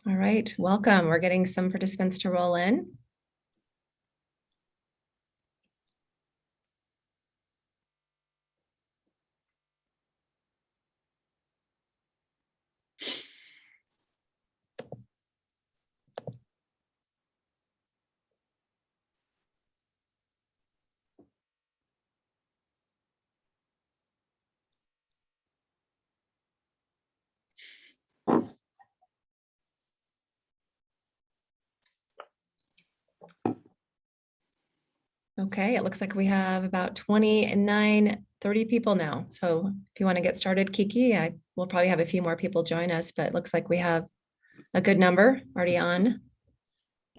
All right, welcome. We're getting some participants to roll in. Okay, it looks like we have about 29, 30 people now. So if you want to get started, Kiki, we'll probably have a few more people join us, but it looks like we have a good number already on.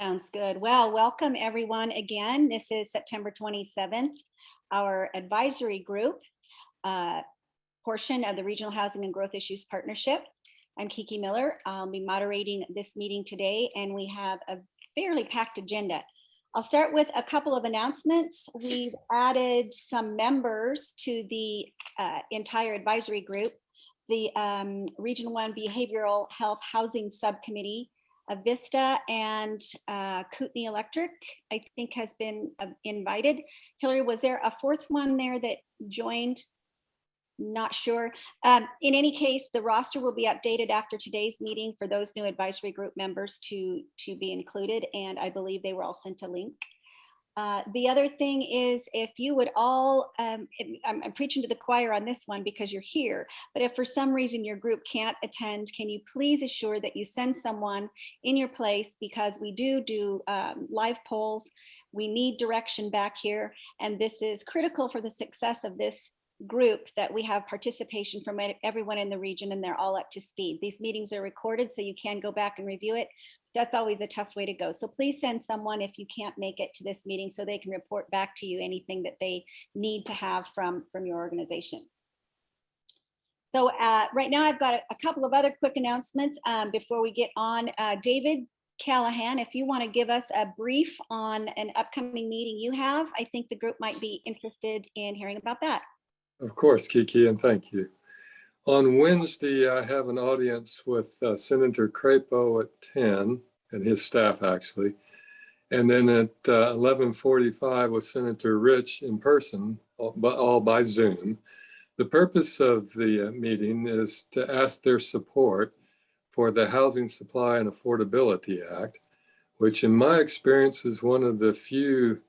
Sounds good. Well, welcome everyone again. This is September 27th, our advisory group portion of the Regional Housing and Growth Issues Partnership. I'm Kiki Miller. I'll be moderating this meeting today, and we have a fairly packed agenda. I'll start with a couple of announcements. We've added some members to the entire advisory group. The Region 1 Behavioral Health Housing Subcommittee, Vista and Kootenai Electric, I think, has been invited. Hillary, was there a fourth one there that joined? Not sure. In any case, the roster will be updated after today's meeting for those new advisory group members to be included, and I believe they were all sent a link. The other thing is, if you would all, I'm preaching to the choir on this one because you're here, but if for some reason your group can't attend, can you please assure that you send someone in your place, because we do live polls. We need direction back here, and this is critical for the success of this group, that we have participation from everyone in the region and they're all up to speed. These meetings are recorded, so you can go back and review it. That's always a tough way to go. So please send someone if you can't make it to this meeting, so they can report back to you anything that they need to have from your organization. So right now I've got a couple of other quick announcements before we get on. David Callahan, if you want to give us a brief on an upcoming meeting you have, I think the group might be interested in hearing about that. Of course, Kiki, and thank you. On Wednesday, I have an audience with Senator Crapo at 10, and his staff actually. And then at 11:45 with Senator Rich in person, all by Zoom. The purpose of the meeting is to ask their support for the Housing Supply and Affordability Act, which in my experience is one of the few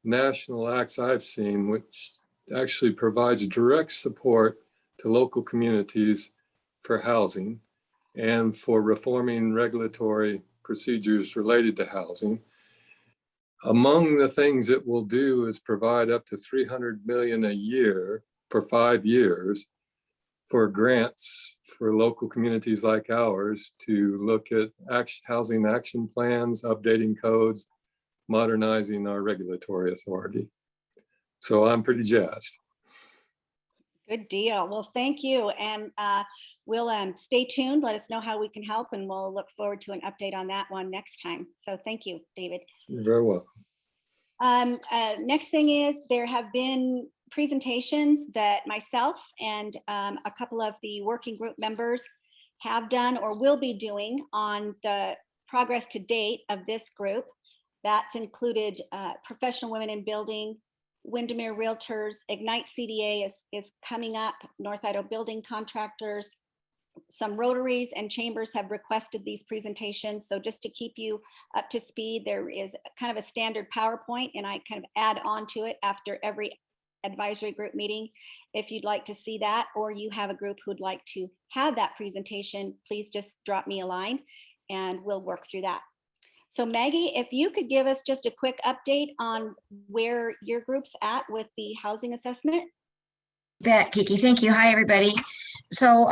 national acts I've seen which actually provides direct support to local communities for housing and for reforming regulatory procedures related to housing. Among the things it will do is provide up to $300 million a year for 5 years for grants for local communities like ours to look at housing action plans, updating codes, modernizing our regulatory authority. So I'm pretty jazzed. Good deal. Well, thank you. And we'll stay tuned. Let us know how we can help, and we'll look forward to an update on that one next time. So thank you, David. You're very welcome. Next thing is, there have been presentations that myself and a couple of the working group members have done or will be doing on the progress to date of this group. That's included Professional Women in Building, Windermere Realtors, Ignite CDA is coming up, North Idaho Building Contractors, some Rotaries and Chambers have requested these presentations. So just to keep you up to speed, there is kind of a standard PowerPoint, and I kind of add on to it after every advisory group meeting. If you'd like to see that, or you have a group who'd like to have that presentation, please just drop me a line and we'll work through that. So Maggie, if you could give us just a quick update on where your group's at with the housing assessment. Bet, Kiki. Thank you. Hi, everybody. So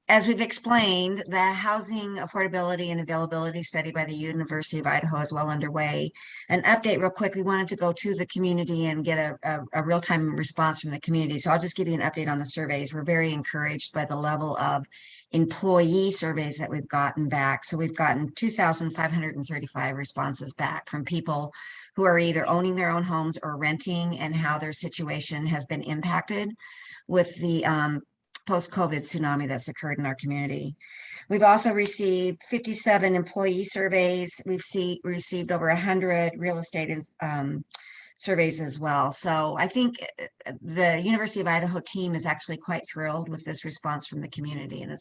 as we've explained, the housing affordability and availability study by the University of Idaho is well underway. An update real quick, we wanted to go to the community and get a real-time response from the community. So I'll just give you an update on the surveys. We're very encouraged by the level of employee surveys that we've gotten back. So we've gotten 2,535 responses back from people who are either owning their own homes or renting, and how their situation has been impacted with the post-COVID tsunami that's occurred in our community. We've also received 57 employee surveys. Received over 100 real estate surveys as well. So I think the University of Idaho team is actually quite thrilled with this response from the community, and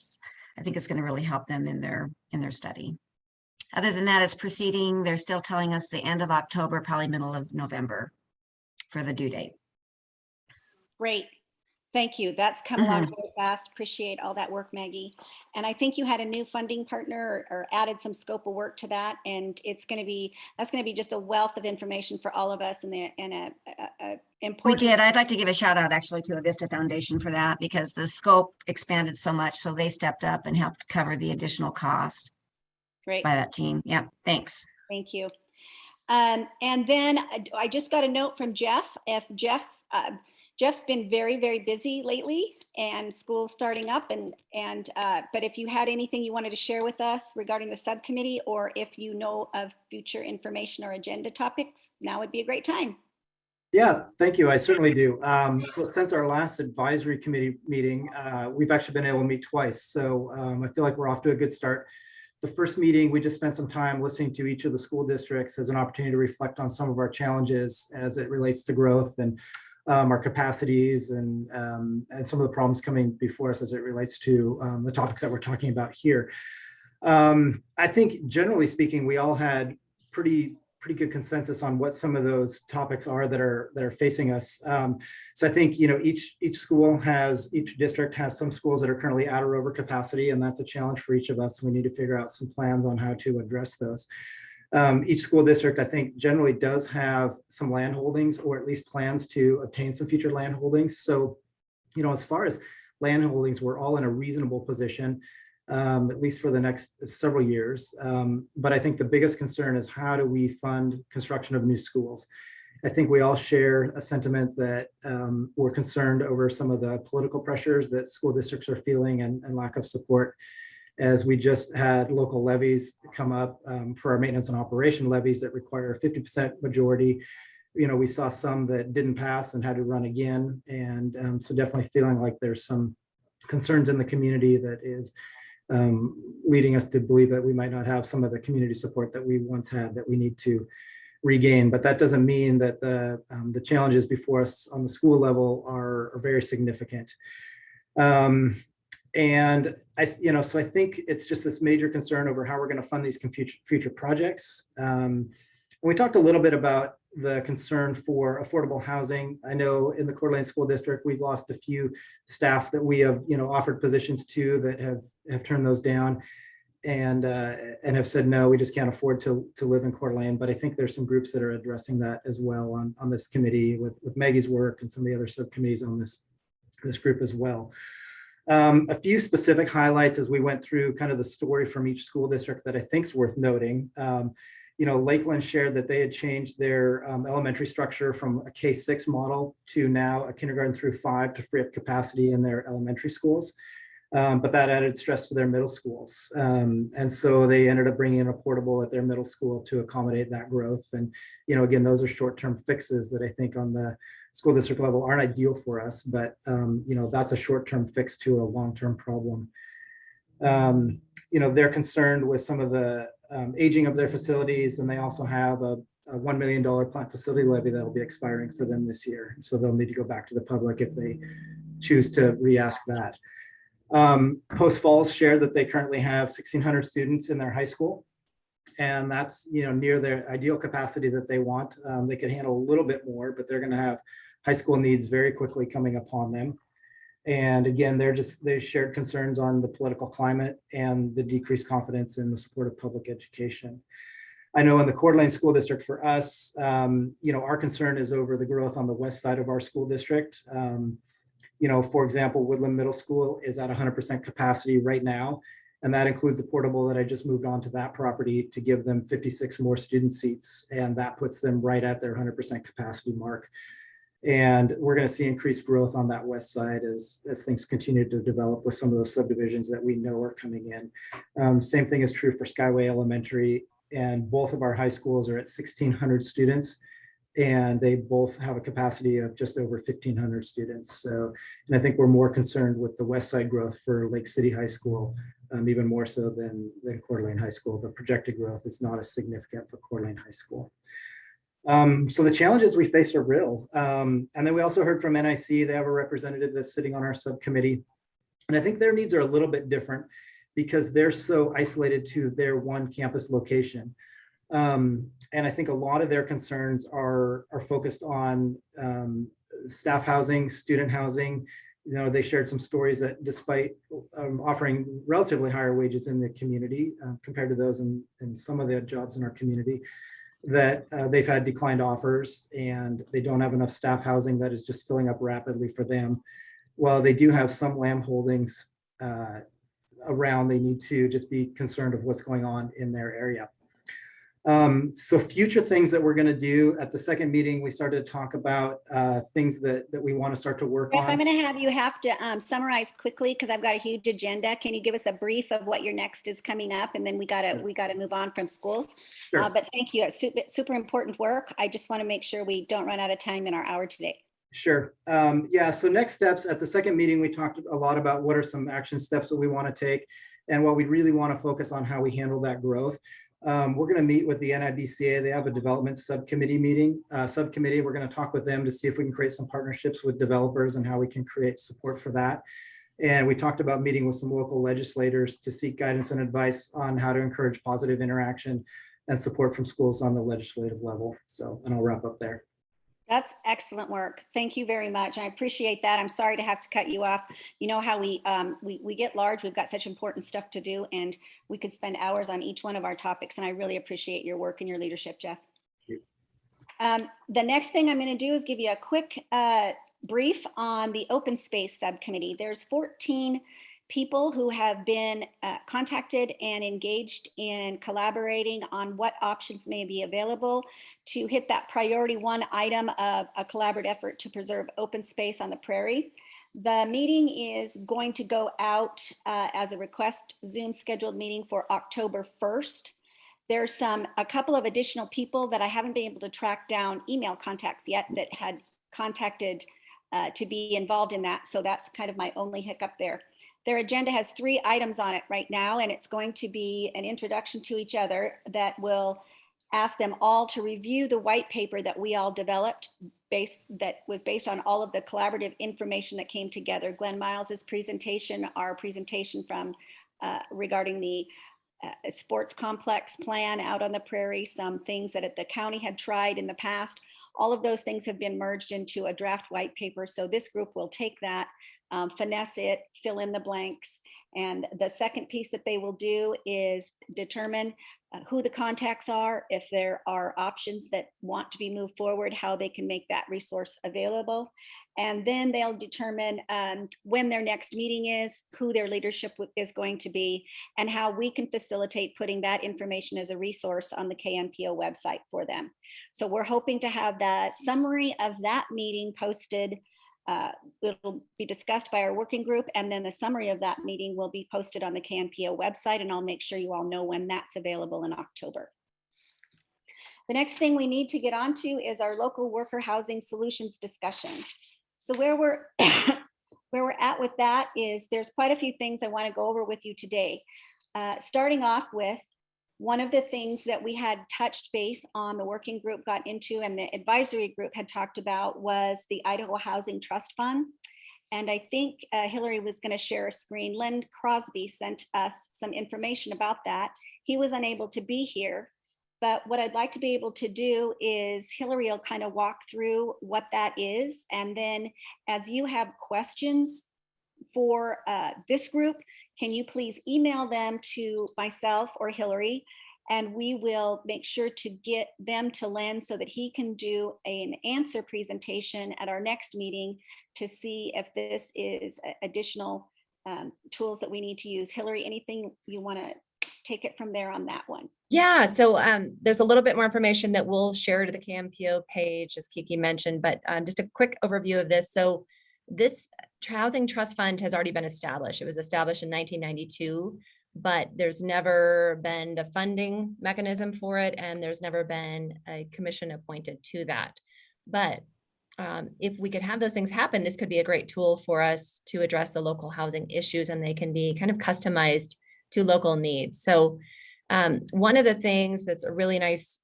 I think it's going to really help them in their study. Other than that, it's proceeding. They're still telling us the end of October, probably middle of November for the due date. Great. Thank you. That's come along really fast. Appreciate all that work, Maggie. And I think you had a new funding partner or added some scope of work to that. And that's going to be just a wealth of information for all of us and a important. We did. I'd like to give a shout out actually to Avista Foundation for that, because the scope expanded so much. So they stepped up and helped cover the additional cost. Great. By that team. Yeah, thanks. Thank you. And then I just got a note from Jeff. Jeff's been very, very busy lately, and school's starting up. But if you had anything you wanted to share with us regarding the subcommittee, or if you know of future information or agenda topics, now would be a great time. Yeah, thank you. I certainly do. So since our last advisory committee meeting, we've actually been able to meet twice. So I feel like we're off to a good start. The first meeting, we just spent some time listening to each of the school districts as an opportunity to reflect on some of our challenges as it relates to growth and our capacities and some of the problems coming before us as it relates to the topics that we're talking about here. I think generally speaking, we all had pretty good consensus on what some of those topics are that are facing us. So I think, each district has some schools that are currently at or over capacity, and that's a challenge for each of us. We need to figure out some plans on how to address those. Each school district, I think, generally does have some land holdings, or at least plans to obtain some future land holdings. So, as far as land holdings, we're all in a reasonable position, at least for the next several years. But I think the biggest concern is, how do we fund construction of new schools? I think we all share a sentiment that we're concerned over some of the political pressures that school districts are feeling and lack of support, as we just had local levies come up for our maintenance and operation levies that require a 50% majority. We saw some that didn't pass and had to run again. And so definitely feeling like there's some concerns in the community that is leading us to believe that we might not have some of the community support that we once had, that we need to regain. But that doesn't mean that the challenges before us on the school level are very significant. And so I think it's just this major concern over how we're going to fund these future projects. We talked a little bit about the concern for affordable housing. I know in the Coeur d'Alene School District, we've lost a few staff that we have, offered positions to, that have turned those down and have said, no, we just can't afford to live in Coeur d'Alene. But I think there's some groups that are addressing that as well on this committee with Maggie's work and some of the other subcommittees on this group as well. A few specific highlights as we went through kind of the story from each school district that I think is worth noting. Lakeland shared that they had changed their elementary structure from a K-6 model to now a kindergarten through 5 to free up capacity in their elementary schools. But that added stress to their middle schools. And so they ended up bringing in a portable at their middle school to accommodate that growth. And, again, those are short-term fixes that I think on the school district level aren't ideal for us, but, that's a short-term fix to a long-term problem. They're concerned with some of the aging of their facilities, and they also have a $1 million plant facility levy that will be expiring for them this year. So they'll need to go back to the public if they choose to re-ask that. Post Falls shared that they currently have 1,600 students in their high school, and that's near their ideal capacity that they want. They could handle a little bit more, but they're going to have high school needs very quickly coming upon them. And again, they shared concerns on the political climate and the decreased confidence in the support of public education. I know in the Coeur d'Alene School District for us, our concern is over the growth on the west side of our school district. For example, Woodland Middle School is at 100% capacity right now. And that includes a portable that I just moved on to that property to give them 56 more student seats. And that puts them right at their 100% capacity mark. And we're going to see increased growth on that west side as things continue to develop with some of those subdivisions that we know are coming in. Same thing is true for Skyway Elementary. And both of our high schools are at 1,600 students. and they both have a capacity of just over 1,500 students. So, and I think we're more concerned with the west side growth for Lake City High School, even more so than Coeur d'Alene High School. The projected growth is not as significant for Coeur d'Alene High School. So the challenges we face are real. And then we also heard from NIC. They have a representative that's sitting on our subcommittee. And I think their needs are a little bit different because they're so isolated to their one campus location. And I think a lot of their concerns are focused on staff housing, student housing. You know, they shared some stories that despite offering relatively higher wages in the community compared to those in some of the jobs in our community, that they've had declined offers and they don't have enough staff housing that is just filling up rapidly for them. While they do have some land holdings around, they need to just be concerned of what's going on in their area. So future things that we're going to do at the second meeting, we started to talk about things that we want to start to work Jeff, I'm on. going to have you have to summarize quickly because I've got a huge agenda. Can you give us a brief of what your next is coming up, and then we got to move on from schools. Sure. But thank you. It's super important work. I just want to make sure we don't run out of time in our hour today. Sure. Yeah. So next steps at the second meeting, we talked a lot about what are some action steps that we want to take and what we really want to focus on how we handle that growth. We're going to meet with the NIBCA. They have a development subcommittee meeting. We're going to talk with them to see if we can create some partnerships with developers and how we can create support for that. And we talked about meeting with some local legislators to seek guidance and advice on how to encourage positive interaction and support from schools on the legislative level. So, and I'll wrap up there. That's excellent work. Thank you very much. I appreciate that. I'm sorry to have to cut you off. You know how we get large. We've got such important stuff to do, and we could spend hours on each one of our topics. And I really appreciate your work and your leadership, Jeff. The next thing I'm going to do is give you a quick brief on the open space subcommittee. There's 14 people who have been contacted and engaged in collaborating on what options may be available to hit that priority one item of a collaborative effort to preserve open space on the prairie. The meeting is going to go out as a request Zoom scheduled meeting for October 1st. There's a couple of additional people that I haven't been able to track down email contacts yet that had contacted to be involved in that. So that's kind of my only hiccup there. Their agenda has 3 items on it right now, and it's going to be an introduction to each other that will ask them all to review the white paper that we all developed that was based on all of the collaborative information that came together. Glenn Miles's presentation, our presentation from regarding the sports complex plan out on the prairie, some things that the county had tried in the past. All of those things have been merged into a draft white paper. So this group will take that, finesse it, fill in the blanks. And the second piece that they will do is determine who the contacts are, if there are options that want to be moved forward, how they can make that resource available. And then they'll determine when their next meeting is, who their leadership is going to be, and how we can facilitate putting that information as a resource on the KNPO website for them. So we're hoping to have the summary of that meeting posted. It'll be discussed by our working group, and then the summary of that meeting will be posted on the KNPO website, and I'll make sure you all know when that's available in October. The next thing we need to get onto is our local worker housing solutions discussion. So where we're at with that is there's quite a few things I want to go over with you today. Starting off with one of the things that we had touched base on, the working group got into and the advisory group had talked about was the Idaho Housing Trust Fund. And I think Hillary was going to share a screen. Len Crosby sent us some information about that. He was unable to be here, but what I'd like to be able to do is Hillary will kind of walk through what that is. And then as you have questions for this group, can you please email them to myself or Hillary, and we will make sure to get them to Len so that he can do an answer presentation at our next meeting to see if this is additional tools that we need to use. Hillary, anything you want to take it from there on that one? Yeah, so there's a little bit more information that we'll share to the KMPO page, as Kiki mentioned, but just a quick overview of this. So this Housing Trust Fund has already been established. It was established in 1992 but there's never been the funding mechanism for it, and there's never been a commission appointed to that. But if we could have those things happen, this could be a great tool for us to address the local housing issues, and they can be kind of customized to local needs. So one of the things that's a really nice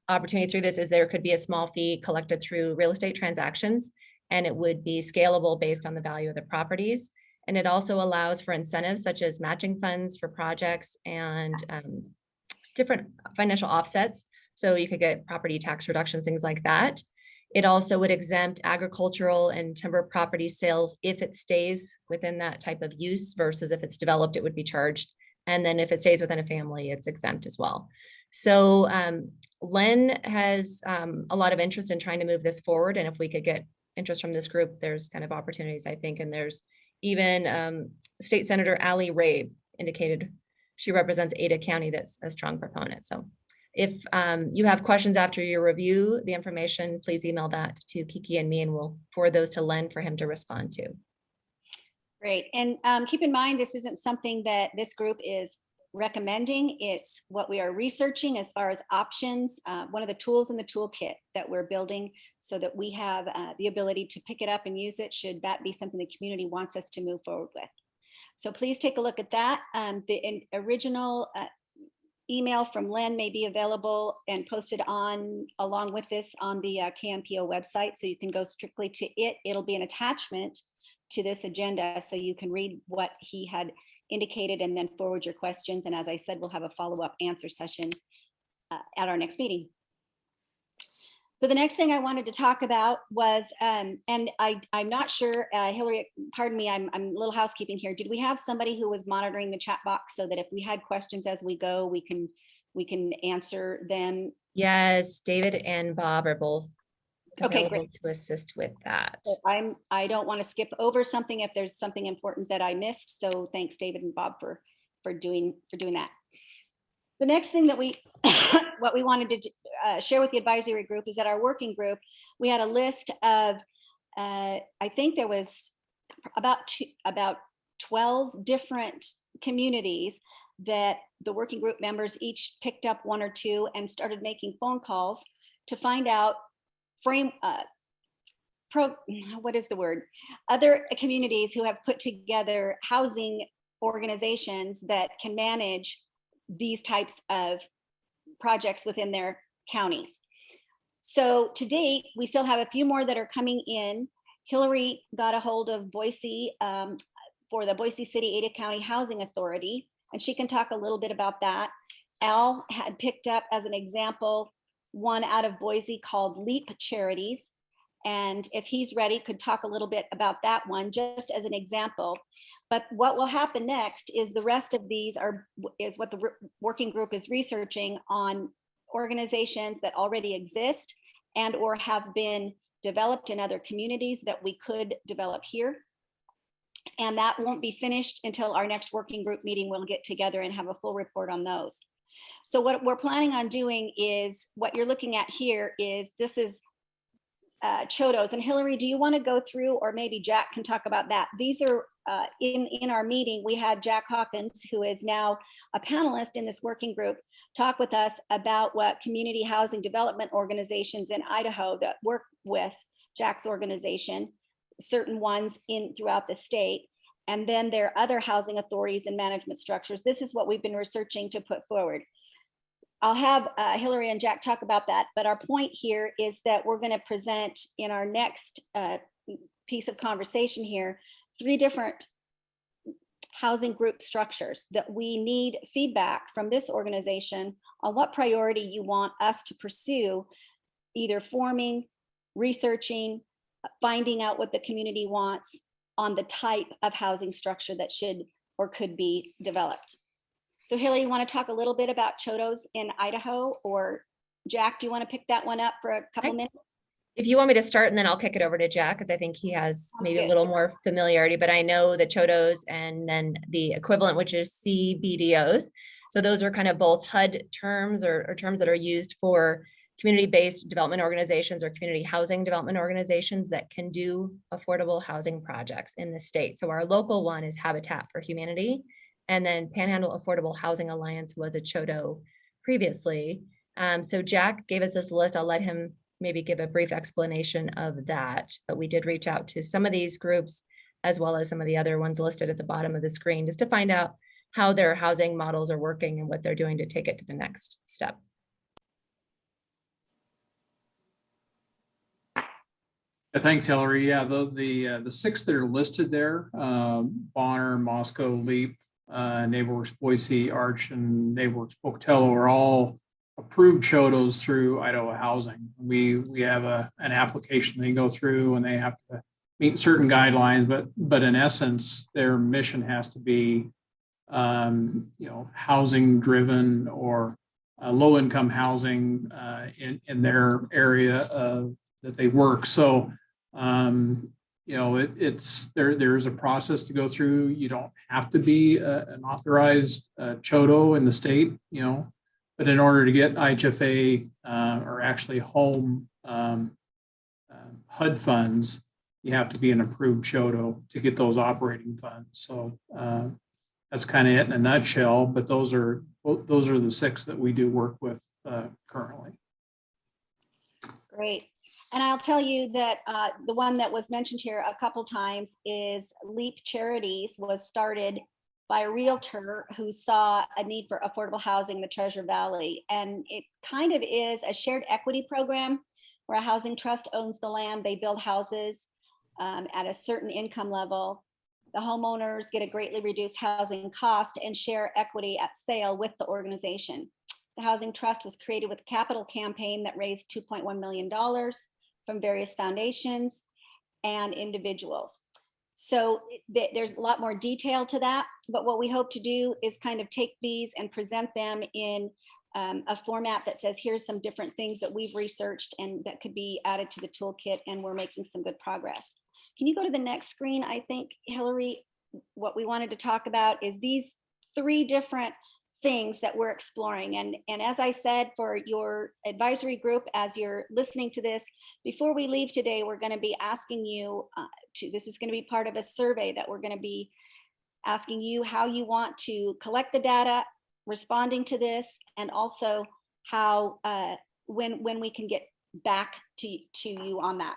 opportunity through this is there could be a small fee collected through real estate transactions, and it would be scalable based on the value of the properties. And it also allows for incentives such as matching funds for projects and different financial offsets. So you could get property tax reductions, things like that. It also would exempt agricultural and timber property sales if it stays within that type of use, versus if it's developed, it would be charged. And then if it stays within a family, it's exempt as well. So Len has a lot of interest in trying to move this forward. And if we could get interest from this group, there's kind of opportunities, I think. And there's even State Senator Ali Rabe indicated she represents Ada County that's a strong proponent. So if you have questions after you review the information, please email that to Kiki and me, and we'll forward those to Len for him to respond to. Great. And keep in mind, this isn't something that this group is recommending. It's what we are researching as far as options, one of the tools in the toolkit that we're building so that we have the ability to pick it up and use it should that be something the community wants us to move forward with. So please take a look at that. The original email from Len may be available and posted on along with this on the KMPO website. So you can go strictly to it. It'll be an attachment to this agenda so you can read what he had indicated and then forward your questions. And as I said, we'll have a follow-up answer session at our next meeting. So the next thing I wanted to talk about was, and I'm not sure, Hillary, pardon me, I'm a little housekeeping here. Did we have somebody who was monitoring the chat box so that if we had questions as we go, we can answer them? Yes, David and Bob are both Okay, available great. to assist with that. So I don't want to skip over something if there's something important that I missed. So thanks, David and Bob, for doing that. The next thing that we what we wanted to share with the advisory group is that our working group, we had a list of I think there was about 12 different communities that the working group members each picked up one or two and started making phone calls to find out other communities who have put together housing organizations that can manage these types of projects within their counties. So to date, we still have a few more that are coming in. Hillary got a hold of Boise for the Boise City Ada County Housing Authority, and she can talk a little bit about that. Al had picked up as an example one out of Boise called Leap Charities. And if he's ready, could talk a little bit about that one just as an example. But what will happen next is the rest of these is what the working group is researching on organizations that already exist and or have been developed in other communities that we could develop here. And that won't be finished until our next working group meeting. We'll get together and have a full report on those. So what we're planning on doing is what you're looking at here is this is Chodos. And Hillary, do you want to go through, or maybe Jack can talk about that? These are in our meeting, we had Jack Hawkins, who is now a panelist in this working group, talk with us about what community housing development organizations in Idaho that work with Jack's organization, certain ones throughout the state, and then there are other housing authorities and management structures. This is what we've been researching to put forward. I'll have Hillary and Jack talk about that, but our point here is that we're going to present in our next piece of conversation here 3 different housing group structures that we need feedback from this organization on what priority you want us to pursue, either forming, researching, finding out what the community wants on the type of housing structure that should or could be developed. So Hillary, you want to talk a little bit about Chodos in Idaho, or Jack, do you want to pick that one up for a couple minutes? If you want me to start, and then I'll kick it over to Jack, because I think he has maybe a little more familiarity, but I know the Chodos and then the equivalent, which is CBDOs. So those are kind of both HUD terms or terms that are used for community-based development organizations or community housing development organizations that can do affordable housing projects in the state. So our local one is Habitat for Humanity, And then Panhandle Affordable Housing Alliance was a CHODO previously. So Jack gave us this list. I'll let him maybe give a brief explanation of that. But we did reach out to some of these groups as well as some of the other ones listed at the bottom of the screen, just to find out how their housing models are working and what they're doing to take it to the next step. Thanks, Hillary. Yeah, the six that are listed there, Bonner, Moscow, Leap, NeighborWorks Boise, Arch, and NeighborWorks Pocatello are all approved CHODOs through Idaho Housing. We have an application they go through, and they have to meet certain guidelines, but in essence, their mission has to be housing driven or low income housing in their area that they work. So there's a process to go through. You don't have to be an authorized CHODO in the state, but in order to get IHFA or actually home HUD funds, you have to be an approved CHODO to get those operating funds. So that's kind of it in a nutshell, but those are the six that we do work with currently. Great. And I'll tell you that the one that was mentioned here a couple times is Leap Charities was started by a realtor who saw a need for affordable housing in the Treasure Valley. And it kind of is a shared equity program where a housing trust owns the land. They build houses at a certain income level. The homeowners get a greatly reduced housing cost and share equity at sale with the organization. The housing trust was created with a capital campaign that raised $2.1 million from various foundations and individuals. So there's a lot more detail to that, but what we hope to do is kind of take these and present them in a format that says, here's some different things that we've researched and that could be added to the toolkit, and we're making some good progress. Can you go to the next screen? I think, Hillary, what we wanted to talk about is these three different things that we're exploring. And as I said, for your advisory group, as you're listening to this, before we leave today, we're going to be asking you this is going to be part of a survey that we're going to be asking you how you want to collect the data, responding to this, and also how, when we can get back to you on that.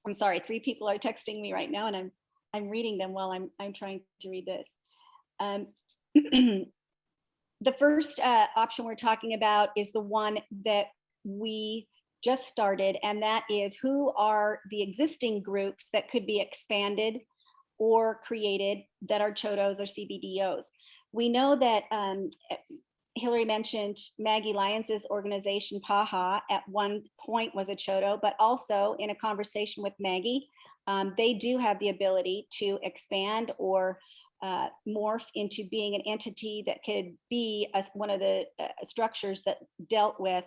I'm sorry, 3 people are texting me right now, and I'm reading them while I'm trying to read this. The first option we're talking about is the one that we just started, and that is, who are the existing groups that could be expanded or created that are CHODOs or CBDOs. We know that Hillary mentioned Maggie Lyons' organization, PAHA, at one point was a CHODO, but also in a conversation with Maggie, they do have the ability to expand or morph into being an entity that could be one of the structures that dealt with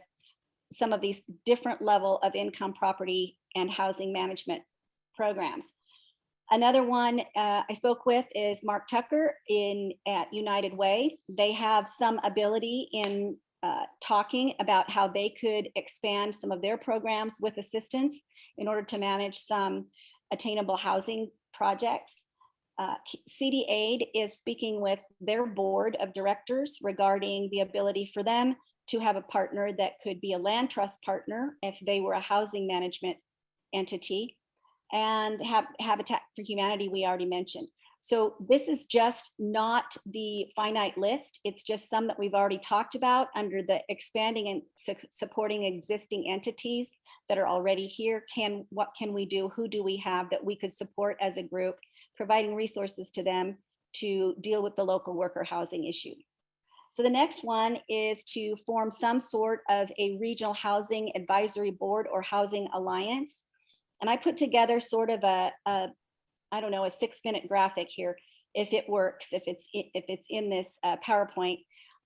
some of these different level of income, property, and housing management programs. Another one I spoke with is Mark Tucker at United Way. They have some ability in talking about how they could expand some of their programs with assistance in order to manage some attainable housing projects. CD Aid is speaking with their board of directors regarding the ability for them to have a partner that could be a land trust partner if they were a housing management entity. And Habitat for Humanity, we already mentioned. So this is just not the finite list. It's just some that we've already talked about under the expanding and supporting existing entities that are already here. What can we do? Who do we have that we could support as a group, providing resources to them to deal with the local worker housing issue. So the next one is to form some sort of a regional housing advisory board or housing alliance. And I put together sort of a 6-minute graphic here, if it works, if it's in this PowerPoint,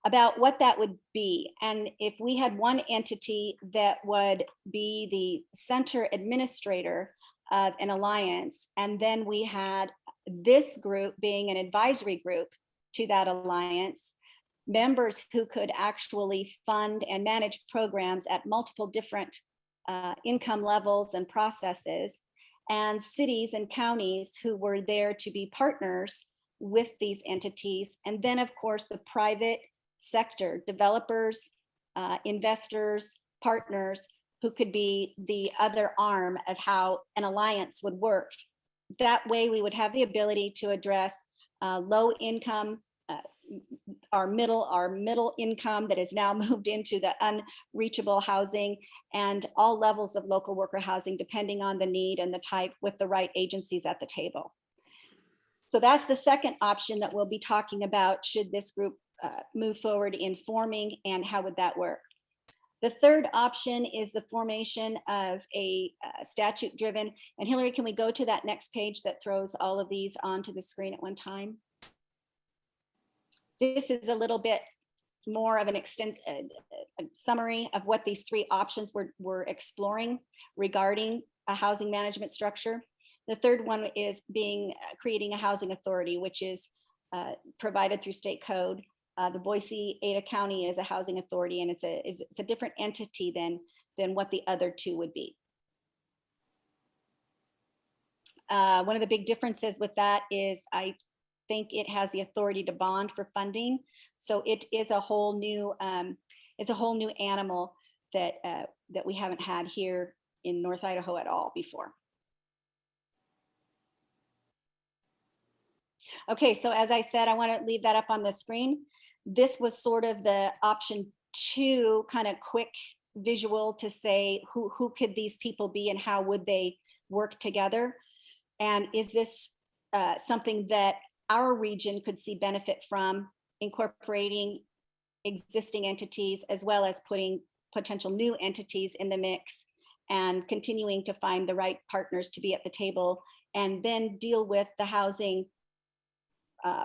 about what that would be. And if we had one entity that would be the center administrator of an alliance, and then we had this group being an advisory group to that alliance, members who could actually fund and manage programs at multiple different income levels and processes, and cities and counties who were there to be partners with these entities. And then, of course, the private sector, developers, investors, partners, who could be the other arm of how an alliance would work. That way, we would have the ability to address low income, our middle income that is now moved into the unreachable housing, and all levels of local worker housing, depending on the need and the type, with the right agencies at the table. So that's the second option that we'll be talking about should this group move forward in forming, and how would that work. The third option is the formation of a statute driven, and Hillary, can we go to that next page that throws all of these onto the screen at one time? This is a little bit more of an a summary of what these three options we're exploring regarding a housing management structure. The third one is creating a housing authority, which is provided through state code. The Boise Ada County is a housing authority, and it's a different entity than what the other two would be. One of the big differences with that is I think it has the authority to bond for funding. So it is a whole new animal that we haven't had here in North Idaho at all before. Okay, so as I said, I want to leave that up on the screen. This was sort of the option 2, kind of quick visual to say who could these people be and how would they work together, and is this something that our region could see benefit from, incorporating existing entities as well as putting potential new entities in the mix, and continuing to find the right partners to be at the table, and then deal with the housing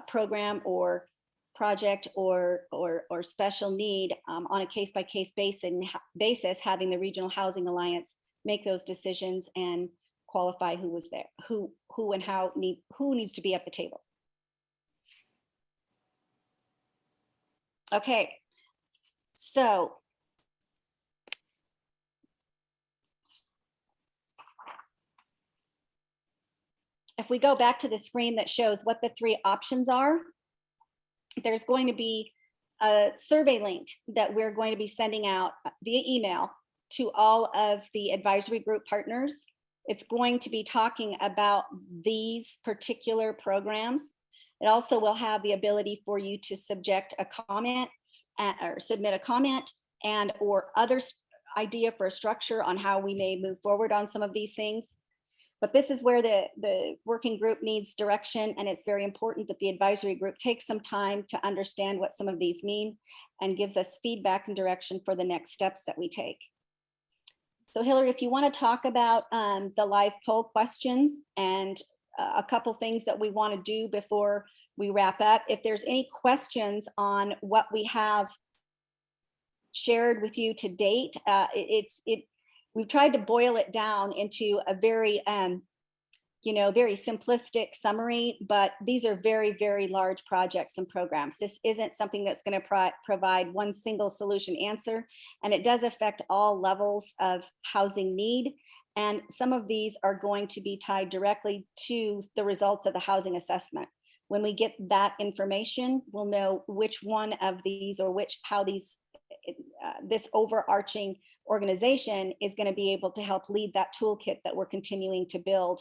program or project or special need on a case-by-case basis, having the Regional Housing Alliance make those decisions and qualify who was there, who and how who needs to be at the table. Okay, so if we go back to the screen that shows what the three options are, there's going to be a survey link that we're going to be sending out via email to all of the advisory group partners. It's going to be talking about these particular programs. It also will have the ability for you to subject a comment or submit a comment and or other idea for a structure on how we may move forward on some of these things. But this is where the working group needs direction, and it's very important that the advisory group takes some time to understand what some of these mean and gives us feedback and direction for the next steps that we take. So Hillary, if you want to talk about the live poll questions and a couple things that we want to do before we wrap up. If there's any questions on what we have shared with you to date, we've tried to boil it down into a very, very simplistic summary, but these are very, very large projects and programs. This isn't something that's going to provide one single solution answer, and it does affect all levels of housing need. And some of these are going to be tied directly to the results of the housing assessment. When we get that information, we'll know which one of these or how this overarching organization is going to be able to help lead that toolkit that we're continuing to build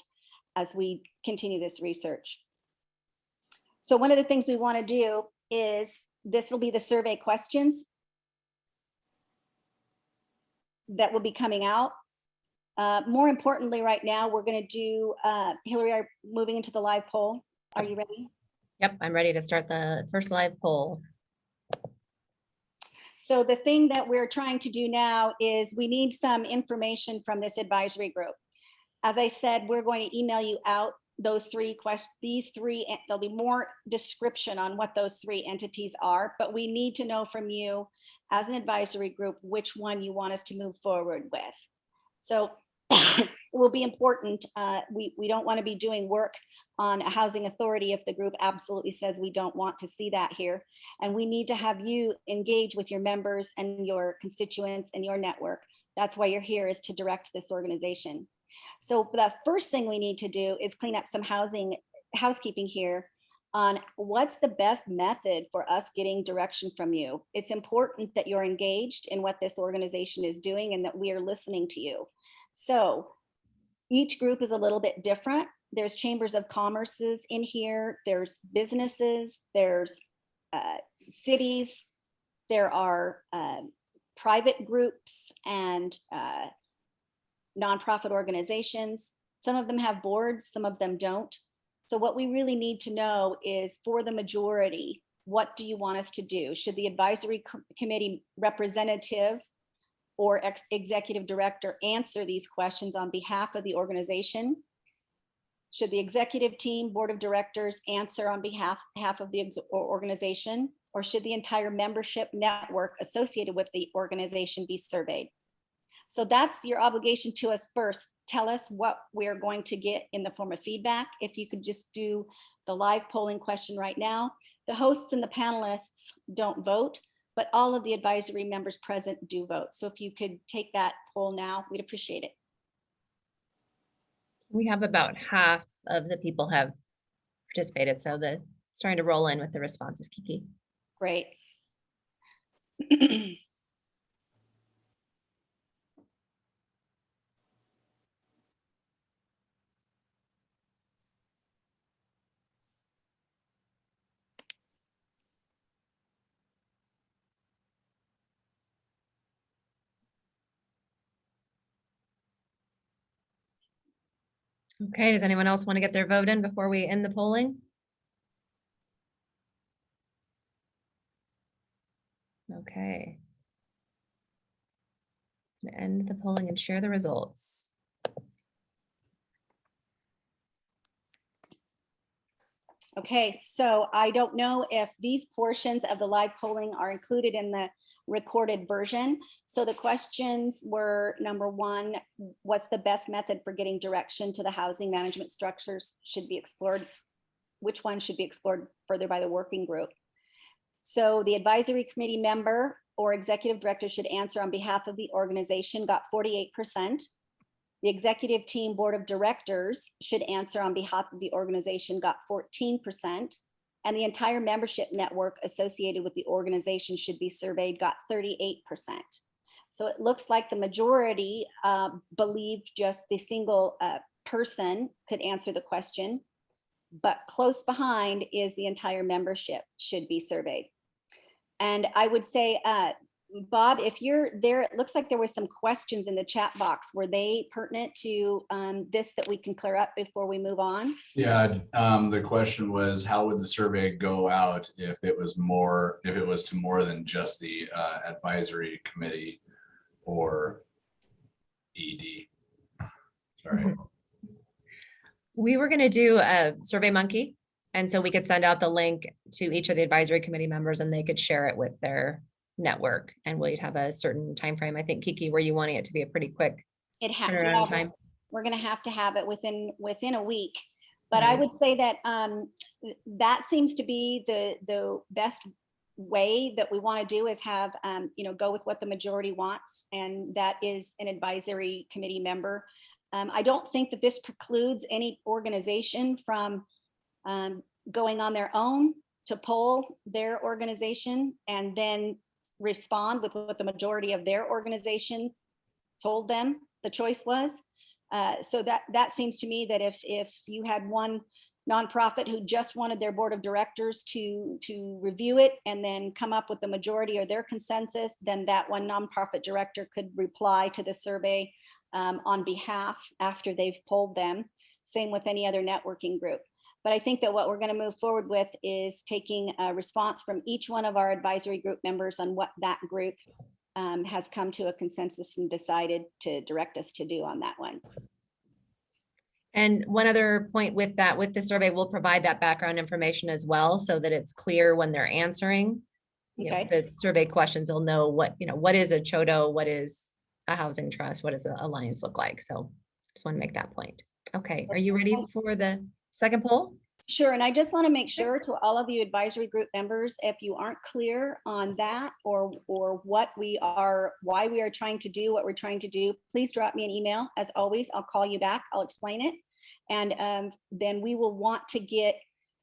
as we continue this research. So one of the things we want to do is, this will be the survey questions that will be coming out. More importantly, right now, we're going to do, Hillary, are moving into the live poll. Are you ready? Yep, I'm ready to start the first live poll. So the thing that we're trying to do now is we need some information from this advisory group. As I said, we're going to email you out these three, there'll be more description on what those three entities are, but we need to know from you as an advisory group which one you want us to move forward with. So it will be important. We don't want to be doing work on a housing authority if the group absolutely says we don't want to see that here. And we need to have you engage with your members and your constituents and your network. That's why you're here, is to direct this organization. So the first thing we need to do is clean up some housekeeping here. on what's the best method for us getting direction from you. It's important that you're engaged in what this organization is doing and that we are listening to you. So each group is a little bit different. There's chambers of commerces in here. There's businesses, there's cities, there are private groups and nonprofit organizations. Some of them have boards, some of them don't. So what we really need to know is, for the majority, what do you want us to do? Should the advisory committee representative or executive director answer these questions on behalf of the organization? Should the executive team, board of directors answer on behalf of the organization? Or should the entire membership network associated with the organization be surveyed? So that's your obligation to us first. Tell us what we're going to get in the form of feedback. If you could just do the live polling question right now. The hosts and the panelists don't vote, but all of the advisory members present do vote. So if you could take that poll now, we'd appreciate it. We have about half of the people have participated, so it's starting to roll in with the responses, Kiki. Great. Okay, does anyone else want to get their vote in before we end the polling? Okay. End the polling and share the results. Okay, so I don't know if these portions of the live polling are included in the recorded version. So the questions were, number one, what's the best method for getting direction to the housing management structures should be explored? Which one should be explored further by the working group? So the advisory committee member or executive director should answer on behalf of the organization, got 48%. The executive team board of directors should answer on behalf of the organization, got 14%. And the entire membership network associated with the organization should be surveyed, got 38%. So it looks like the majority believed just the single person could answer the question, but close behind is the entire membership should be surveyed. And I would say, Bob, if you're there, it looks like there were some questions in the chat box. Were they pertinent to this that we can clear up before we move on? Yeah, the question was, how would the survey go out if it was to more than just the advisory committee or ED? Sorry. We were going to do a Survey Monkey, and so we could send out the link to each of the advisory committee members and they could share it with their network, and we'd have a certain time frame. I think, Kiki, were you wanting it to be a pretty quick It has. turnaround time? We're going to have it within a week. But I Right. would say that that seems to be the best way that we want to do, is have go with what the majority wants, and that is an advisory committee member. I don't think that this precludes any organization from going on their own to poll their organization and then respond with what the majority of their organization told them the choice was. So that seems to me that if you had one nonprofit who just wanted their board of directors to review it and then come up with the majority or their consensus, then that one nonprofit director could reply to the survey on behalf after they've polled them. Same with any other networking group. But I think that what we're going to move forward with is taking a response from each one of our advisory group members on what that group has come to a consensus and decided to direct us to do on that one. And one other point with that, with the survey, we'll provide that background information as well, so that it's clear when they're answering. You know, Okay. the survey questions will know what is a CHODO, what is a housing trust, what does an alliance look like? So just want to make that point. Okay, are you ready for the second poll? Sure, and I just want to make sure to all of you advisory group members, if you aren't clear on that or why we are trying to do what we're trying to do, please drop me an email. As always, I'll call you back, I'll explain it. And then we will want to get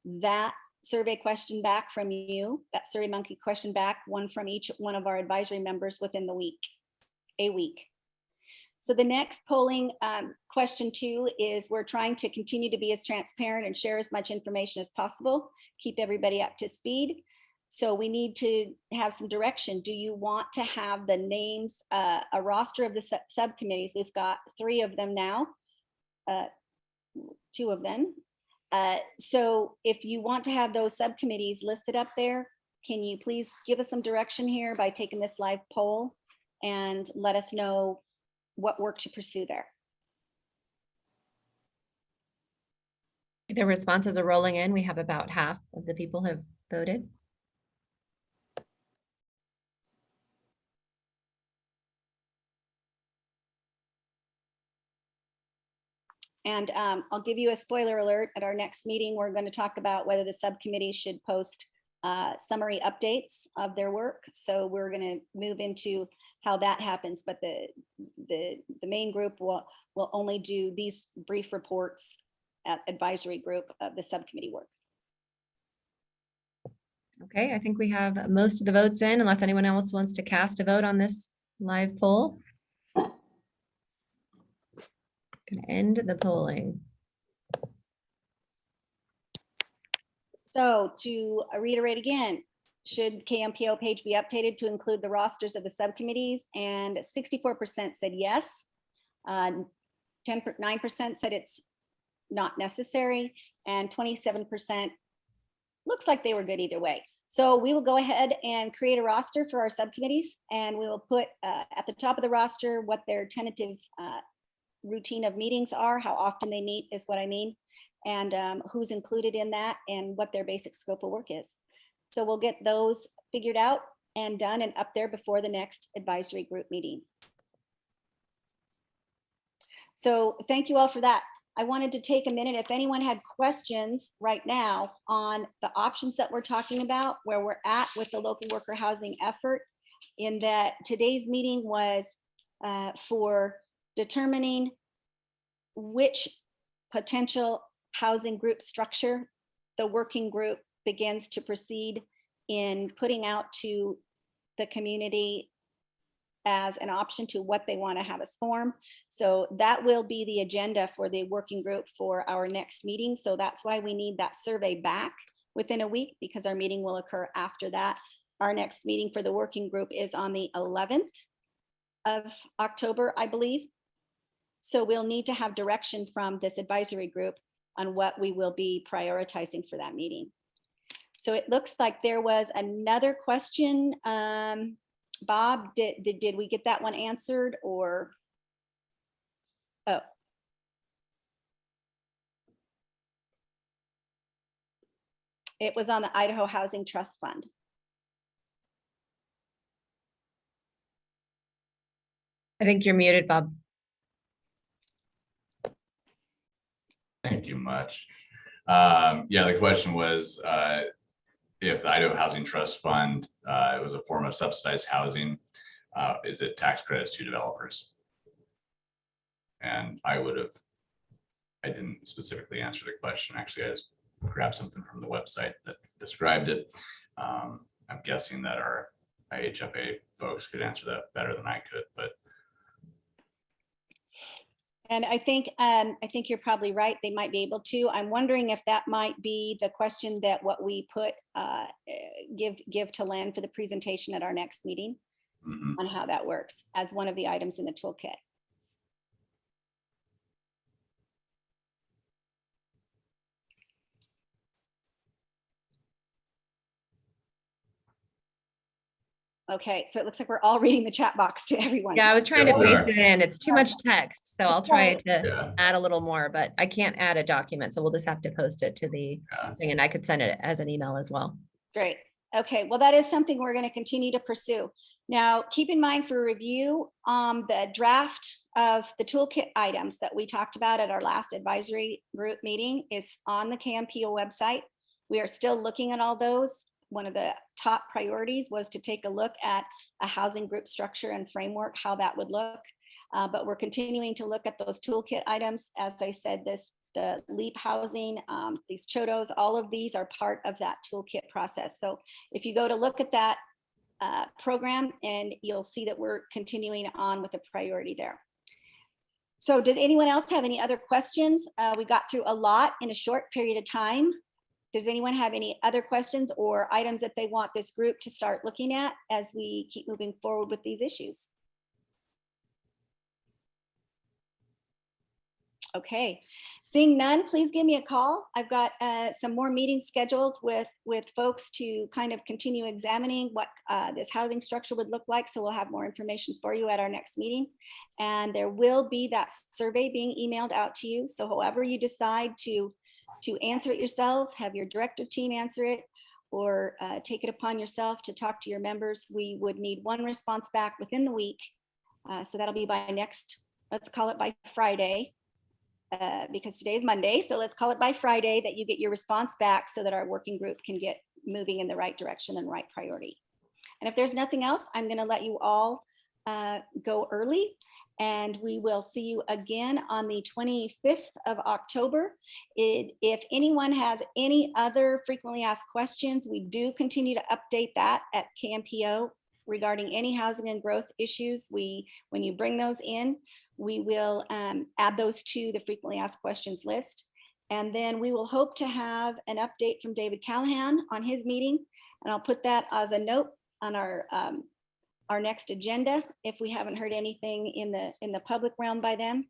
that survey question back from you, that Survey Monkey question back, one from each one of our advisory members within the week, a week. So the next polling question 2 is we're trying to continue to be as transparent and share as much information as possible, keep everybody up to speed. So we need to have some direction. Do you want to have the names, a roster of the subcommittees? We've got 3 of them now, 2 of them. So if you want to have those subcommittees listed up there, can you please give us some direction here by taking this live poll and let us know what work to pursue there? The responses are rolling in. We have about half of the people have voted. And I'll give you a spoiler alert. At our next meeting, we're going to talk about whether the subcommittee should post summary updates of their work. So we're going to move into how that happens. But the main group will only do these brief reports at advisory group of the subcommittee work. Okay, I think we have most of the votes in, unless anyone else wants to cast a vote on this live poll. Gonna end the polling. So to reiterate again, should KMPO page be updated to include the rosters of the subcommittees? And 64% said yes. 9% said it's not necessary, and 27% looks like they were good either way. So we will go ahead and create a roster for our subcommittees, and we will put at the top of the roster what their tentative routine of meetings are, how often they meet is what I mean, and who's included in that and what their basic scope of work is. So we'll get those figured out and done and up there before the next advisory group meeting. So thank you all for that. I wanted to take a minute, if anyone had questions right now on the options that we're talking about, where we're at with the local worker housing effort, in that today's meeting was for determining which potential housing group structure the working group begins to proceed in putting out to the community as an option to what they want to have us form. So that will be the agenda for the working group for our next meeting. So that's why we need that survey back within a week, because our meeting will occur after that. Our next meeting for the working group is on the 11th of October, I believe. So we'll need to have direction from this advisory group on what we will be prioritizing for that meeting. So it looks like there was another question. Bob, did we get that one answered, or? Oh. It was on the Idaho Housing Trust Fund. I think you're muted, Bob. Thank you much. Yeah, the question was if the Idaho Housing Trust Fund was a form of subsidized housing, is it tax credits to developers? And I didn't specifically answer the question. Actually, I just grabbed something from the website that described it. I'm guessing that our IHFA folks could answer that better than I could, but. And I think you're probably right. They might be able to. I'm wondering if that might be the question that what we put give to Len for the presentation at our next meeting on how that works as one of the items in the toolkit. Okay, so it looks like we're all reading the chat box to everyone. Yeah, I was trying to Yeah, we paste are. it in. It's too much text, so I'll try to Yeah. add a little more, but I can't add a document, so we'll just have to post it to the thing, and I could send it as an email as well. Great. Okay, well, that is something we're going to continue to pursue. Now, keep in mind for review, the draft of the toolkit items that we talked about at our last advisory group meeting is on the KMPO website. We are still looking at all those. One of the top priorities was to take a look at a housing group structure and framework, how that would look. But we're continuing to look at those toolkit items. As I said, this the LEAP housing, these CHOTOs, all of these are part of that toolkit process. So if you go to look at that program, and you'll see that we're continuing on with a priority there. So did anyone else have any other questions? We got through a lot in a short period of time. Does anyone have any other questions or items that they want this group to start looking at as we keep moving forward with these issues? Okay, seeing none, please give me a call. I've got some more meetings scheduled with folks to kind of continue examining what this housing structure would look like. So we'll have more information for you at our next meeting. And there will be that survey being emailed out to you. So however you decide to answer it yourself, have your directive team answer it, or take it upon yourself to talk to your members, we would need one response back within the week. So that'll be by next, let's call it by Friday. Because today is Monday, so let's call it by Friday that you get your response back so that our working group can get moving in the right direction and right priority. And if there's nothing else, I'm going to let you all go early, and we will see you again on the 25th of October. If anyone has any other frequently asked questions, we do continue to update that at KMPO regarding any housing and growth issues. When you bring those in, we will add those to the frequently asked questions list. And then we will hope to have an update from David Callahan on his meeting. And I'll put that as a note on our next agenda if we haven't heard anything in the public realm by then.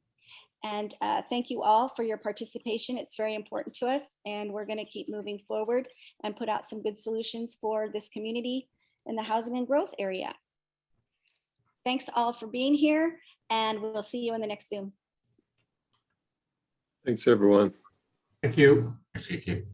And thank you all for your participation. It's very important to us, and we're going to keep moving forward and put out some good solutions for this community in the housing and growth area. Thanks all for being here, and we'll see you in the next Zoom. Thanks, everyone. Thank you. Thanks, Kiki.